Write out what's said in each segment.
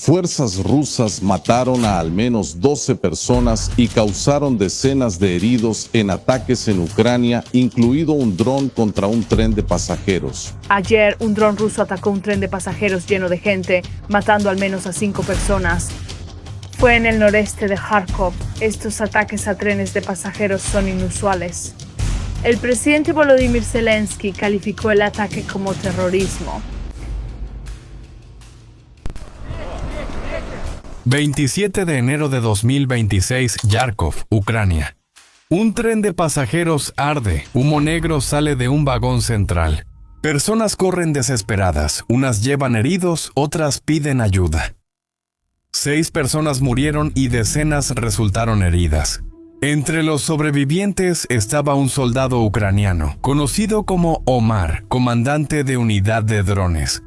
fuerzas rusas mataron a al menos 12 personas y causaron decenas de heridos en ataques en Ucrania, incluido un dron contra un tren de pasajeros. Ayer, un dron ruso atacó un tren de pasajeros lleno de gente, matando al menos a 5 personas. Fue en el noreste de Kharkov. Estos ataques a trenes de pasajeros son inusuales. El presidente Volodymyr Zelensky calificó el ataque como terrorismo. 27 de enero de 2026, Kharkov, Ucrania. Un tren de pasajeros arde, humo negro sale de un vagón central. Personas corren desesperadas, unas llevan heridos, otras piden ayuda. 6 personas murieron y decenas resultaron heridas. Entre los sobrevivientes estaba un soldado ucraniano, conocido como Omar, comandante de unidad de drones.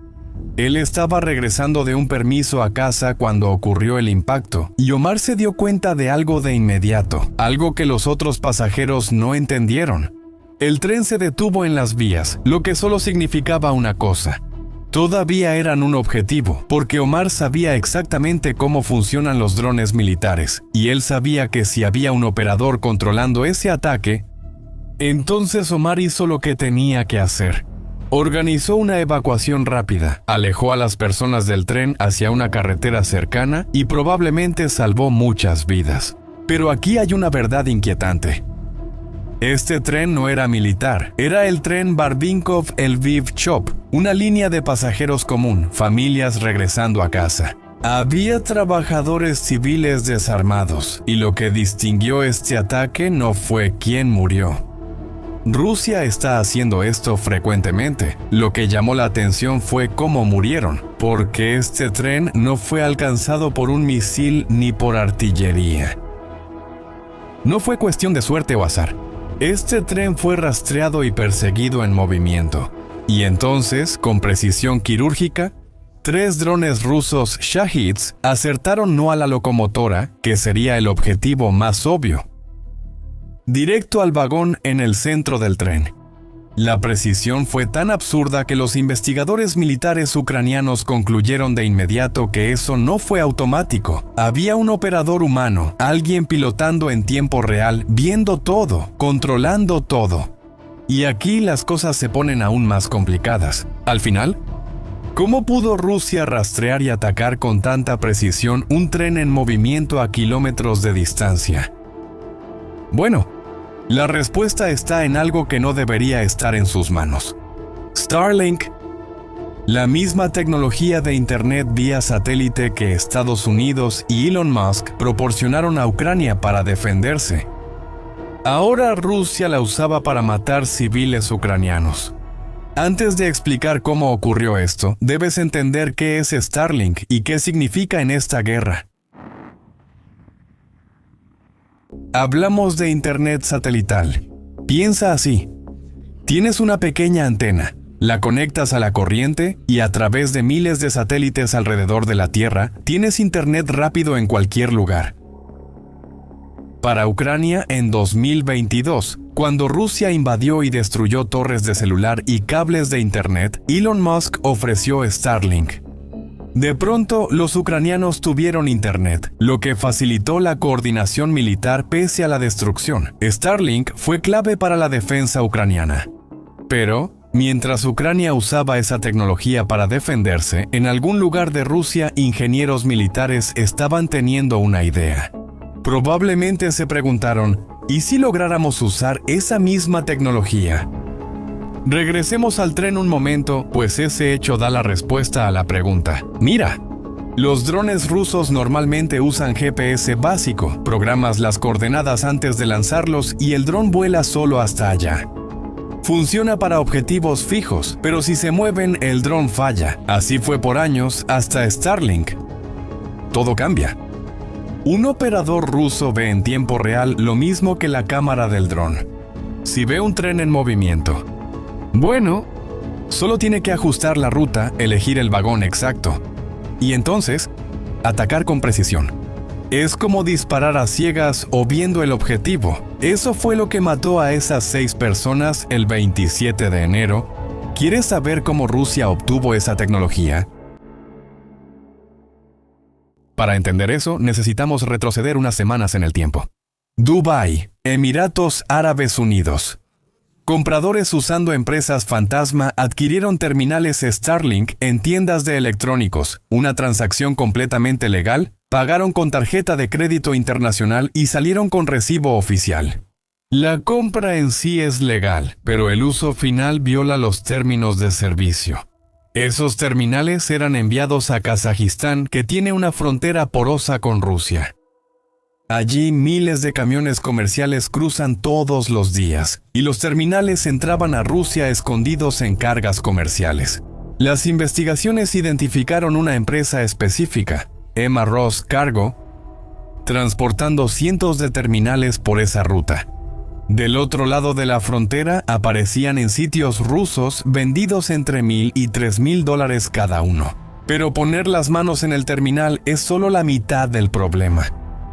Él estaba regresando de un permiso a casa cuando ocurrió el impacto, y Omar se dio cuenta de algo de inmediato, algo que los otros pasajeros no entendieron. El tren se detuvo en las vías, lo que solo significaba una cosa. Todavía eran un objetivo, porque Omar sabía exactamente cómo funcionan los drones militares, y él sabía que si había un operador controlando ese ataque, entonces Omar hizo lo que tenía que hacer. Organizó una evacuación rápida, alejó a las personas del tren hacia una carretera cercana y probablemente salvó muchas vidas. Pero aquí hay una verdad inquietante. Este tren no era militar, era el tren Barvinkov-Lviv-Chop, una línea de pasajeros común, familias regresando a casa. Había trabajadores civiles desarmados, y lo que distinguió este ataque no fue quién murió. Rusia está haciendo esto frecuentemente. Lo que llamó la atención fue cómo murieron, porque este tren no fue alcanzado por un misil ni por artillería. No fue cuestión de suerte o azar. Este tren fue rastreado y perseguido en movimiento. Y entonces, con precisión quirúrgica, 3 drones rusos Shahids acertaron no a la locomotora, que sería el objetivo más obvio, directo al vagón en el centro del tren. La precisión fue tan absurda que los investigadores militares ucranianos concluyeron de inmediato que eso no fue automático. Había un operador humano, alguien pilotando en tiempo real, viendo todo, controlando todo. Y aquí las cosas se ponen aún más complicadas. Al final, ¿cómo pudo Rusia rastrear y atacar con tanta precisión un tren en movimiento a kilómetros de distancia? Bueno, la respuesta está en algo que no debería estar en sus manos. Starlink, la misma tecnología de Internet vía satélite que Estados Unidos y Elon Musk proporcionaron a Ucrania para defenderse. Ahora Rusia la usaba para matar civiles ucranianos. Antes de explicar cómo ocurrió esto, debes entender qué es Starlink y qué significa en esta guerra. Hablamos de Internet satelital. Piensa así. Tienes una pequeña antena, la conectas a la corriente y a través de miles de satélites alrededor de la Tierra, tienes Internet rápido en cualquier lugar. Para Ucrania en 2022, cuando Rusia invadió y destruyó torres de celular y cables de Internet, Elon Musk ofreció Starlink. De pronto, los ucranianos tuvieron Internet, lo que facilitó la coordinación militar pese a la destrucción. Starlink fue clave para la defensa ucraniana. Pero, mientras Ucrania usaba esa tecnología para defenderse, en algún lugar de Rusia, ingenieros militares estaban teniendo una idea. Probablemente se preguntaron, ¿y si lográramos usar esa misma tecnología? Regresemos al tren un momento, pues ese hecho da la respuesta a la pregunta. Mira, los drones rusos normalmente usan GPS básico, programas las coordenadas antes de lanzarlos y el dron vuela solo hasta allá. Funciona para objetivos fijos, pero si se mueven, el dron falla. Así fue por años hasta Starlink. Todo cambia. Un operador ruso ve en tiempo real lo mismo que la cámara del dron. Si ve un tren en movimiento, bueno, solo tiene que ajustar la ruta, elegir el vagón exacto, y entonces, atacar con precisión. Es como disparar a ciegas o viendo el objetivo. Eso fue lo que mató a esas 6 personas el 27 de enero. ¿Quieres saber cómo Rusia obtuvo esa tecnología? Para entender eso, necesitamos retroceder unas semanas en el tiempo. Dubái, Emiratos Árabes Unidos. Compradores usando empresas fantasma adquirieron terminales Starlink en tiendas de electrónicos, una transacción completamente legal, pagaron con tarjeta de crédito internacional y salieron con recibo oficial. La compra en sí es legal, pero el uso final viola los términos de servicio. Esos terminales eran enviados a Kazajistán, que tiene una frontera porosa con Rusia. Allí miles de camiones comerciales cruzan todos los días, y los terminales entraban a Rusia escondidos en cargas comerciales. Las investigaciones identificaron una empresa específica, Emma Ross Cargo, transportando cientos de terminales por esa ruta. Del otro lado de la frontera aparecían en sitios rusos vendidos entre $1,000 y $3,000 cada uno. Pero poner las manos en el terminal es solo la mitad del problema.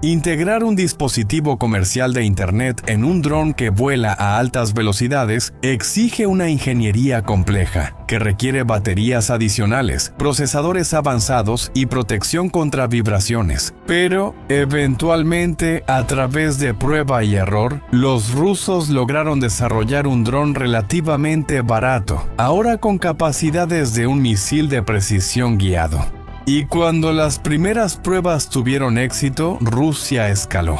Integrar un dispositivo comercial de Internet en un dron que vuela a altas velocidades exige una ingeniería compleja, que requiere baterías adicionales, procesadores avanzados y protección contra vibraciones. Pero, eventualmente, a través de prueba y error, los rusos lograron desarrollar un dron relativamente barato, ahora con capacidades de un misil de precisión guiado. Y cuando las primeras pruebas tuvieron éxito, Rusia escaló.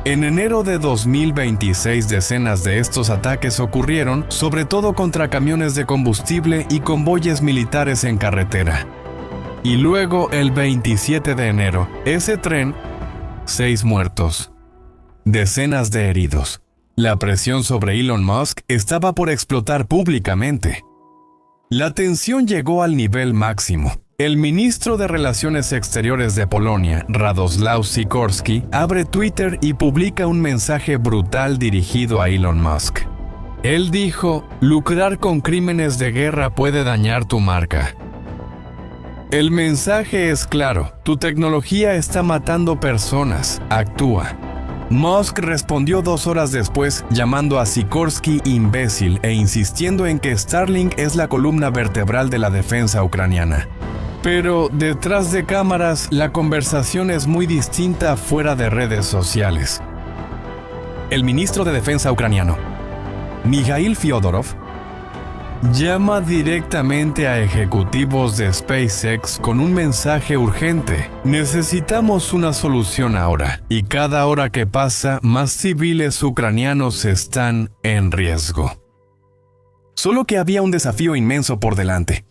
En enero de 2026 decenas de estos ataques ocurrieron, sobre todo contra camiones de combustible y convoyes militares en carretera. Y luego, el 27 de enero, ese tren, 6 muertos, decenas de heridos. La presión sobre Elon Musk estaba por explotar públicamente. La tensión llegó al nivel máximo. El ministro de Relaciones Exteriores de Polonia, Radosław Sikorski, abre Twitter y publica un mensaje brutal dirigido a Elon Musk. Él dijo: lucrar con crímenes de guerra puede dañar tu marca. El mensaje es claro: tu tecnología está matando personas, actúa. Musk respondió 2 horas después, llamando a Sikorski imbécil e insistiendo en que Starlink es la columna vertebral de la defensa ucraniana. Pero detrás de cámaras, la conversación es muy distinta fuera de redes sociales. El ministro de Defensa ucraniano, Mikhail Fyodorov, llama directamente a ejecutivos de SpaceX con un mensaje urgente: necesitamos una solución ahora, y cada hora que pasa, más civiles ucranianos están en riesgo. Solo que había un desafío inmenso por delante.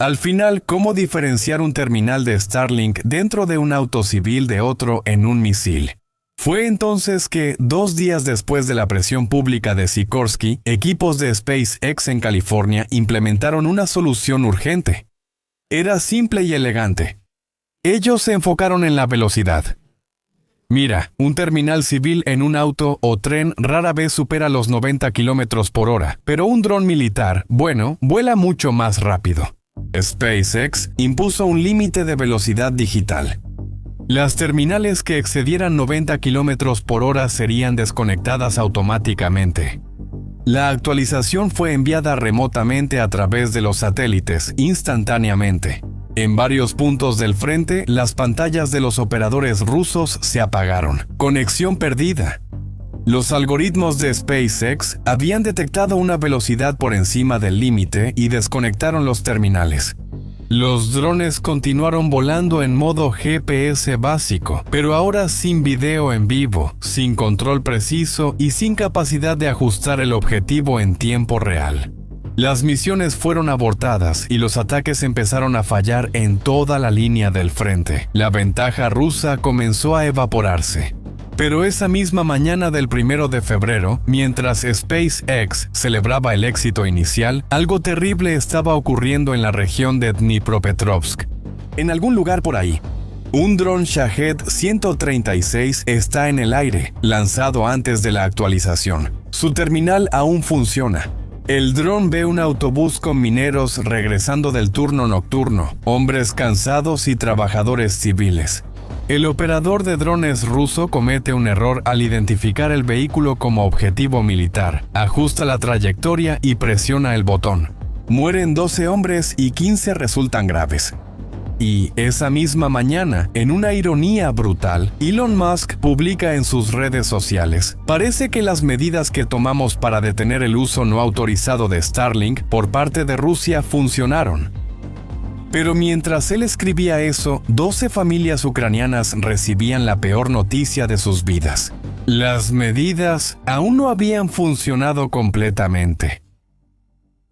Al final, ¿cómo diferenciar un terminal de Starlink dentro de un auto civil de otro en un misil? Fue entonces que, 2 días después de la presión pública de Sikorski, equipos de SpaceX en California implementaron una solución urgente. Era simple y elegante. Ellos se enfocaron en la velocidad. Mira, un terminal civil en un auto o tren rara vez supera los 90 km por hora, pero un dron militar, bueno, vuela mucho más rápido. SpaceX impuso un límite de velocidad digital. Las terminales que excedieran 90 km por hora serían desconectadas automáticamente. La actualización fue enviada remotamente a través de los satélites instantáneamente. En varios puntos del frente, las pantallas de los operadores rusos se apagaron. Conexión perdida. Los algoritmos de SpaceX habían detectado una velocidad por encima del límite y desconectaron los terminales. Los drones continuaron volando en modo GPS básico, pero ahora sin video en vivo, sin control preciso y sin capacidad de ajustar el objetivo en tiempo real. Las misiones fueron abortadas y los ataques empezaron a fallar en toda la línea del frente. La ventaja rusa comenzó a evaporarse. Pero esa misma mañana del 1 de febrero, mientras SpaceX celebraba el éxito inicial, algo terrible estaba ocurriendo en la región de Dnipropetrovsk. En algún lugar por ahí, un dron Shahed 136 está en el aire, lanzado antes de la actualización. Su terminal aún funciona. El dron ve un autobús con mineros regresando del turno nocturno, hombres cansados y trabajadores civiles. El operador de drones ruso comete un error al identificar el vehículo como objetivo militar, ajusta la trayectoria y presiona el botón. Mueren 12 hombres y 15 resultan graves. Y esa misma mañana, en una ironía brutal, Elon Musk publica en sus redes sociales: parece que las medidas que tomamos para detener el uso no autorizado de Starlink por parte de Rusia funcionaron. Pero mientras él escribía eso, 12 familias ucranianas recibían la peor noticia de sus vidas. Las medidas aún no habían funcionado completamente.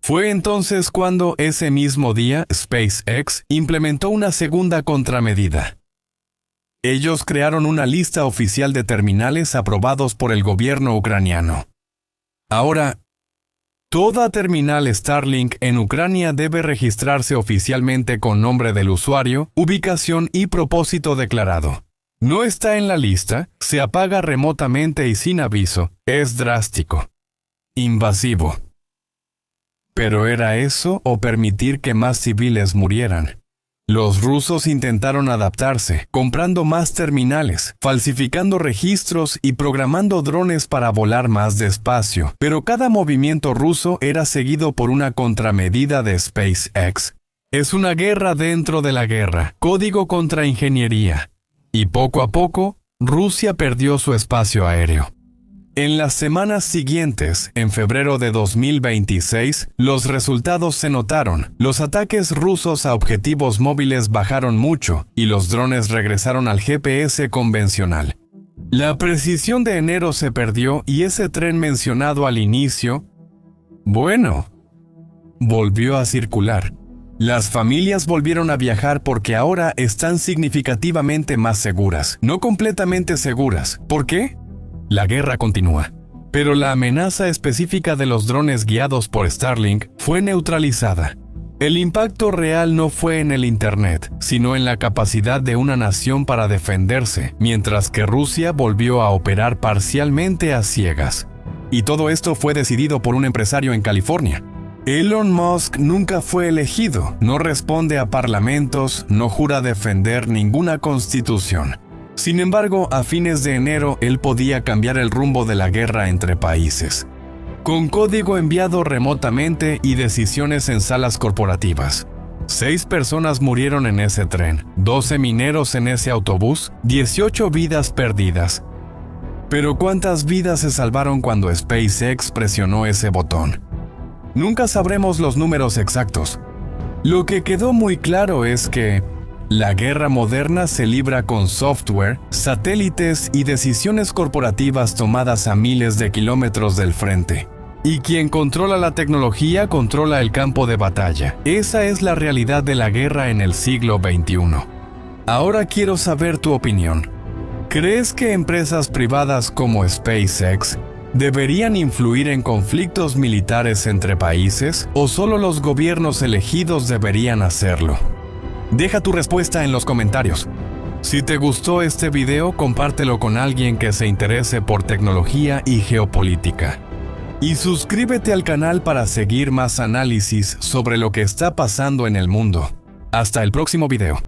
Fue entonces cuando ese mismo día SpaceX implementó una segunda contramedida. Ellos crearon una lista oficial de terminales aprobados por el gobierno ucraniano. Ahora, toda terminal Starlink en Ucrania debe registrarse oficialmente con nombre del usuario, ubicación y propósito declarado. No está en la lista, se apaga remotamente y sin aviso. Es drástico. Invasivo. ¿Pero era eso o permitir que más civiles murieran? Los rusos intentaron adaptarse, comprando más terminales, falsificando registros y programando drones para volar más despacio, pero cada movimiento ruso era seguido por una contramedida de SpaceX. Es una guerra dentro de la guerra, código contra ingeniería. Y poco a poco, Rusia perdió su espacio aéreo. En las semanas siguientes, en febrero de 2026, los resultados se notaron. Los ataques rusos a objetivos móviles bajaron mucho y los drones regresaron al GPS convencional. La precisión de enero se perdió y ese tren mencionado al inicio, volvió a circular. Las familias volvieron a viajar porque ahora están significativamente más seguras, no completamente seguras. ¿Por qué? La guerra continúa, pero la amenaza específica de los drones guiados por Starlink fue neutralizada. El impacto real no fue en el Internet, sino en la capacidad de una nación para defenderse, mientras que Rusia volvió a operar parcialmente a ciegas. Y todo esto fue decidido por un empresario en California. Elon Musk nunca fue elegido, no responde a parlamentos, no jura defender ninguna constitución. Sin embargo, a fines de enero, él podía cambiar el rumbo de la guerra entre países. Con código enviado remotamente y decisiones en salas corporativas. 6 personas murieron en ese tren, 12 mineros en ese autobús, 18 vidas perdidas. Pero ¿cuántas vidas se salvaron cuando SpaceX presionó ese botón? Nunca sabremos los números exactos. Lo que quedó muy claro es que la guerra moderna se libra con software, satélites y decisiones corporativas tomadas a miles de kilómetros del frente. Y quien controla la tecnología controla el campo de batalla. Esa es la realidad de la guerra en el siglo XXI. Ahora quiero saber tu opinión. ¿Crees que empresas privadas como SpaceX deberían influir en conflictos militares entre países o solo los gobiernos elegidos deberían hacerlo? Deja tu respuesta en los comentarios. Si te gustó este video, compártelo con alguien que se interese por tecnología y geopolítica. Y suscríbete al canal para seguir más análisis sobre lo que está pasando en el mundo. Hasta el próximo video.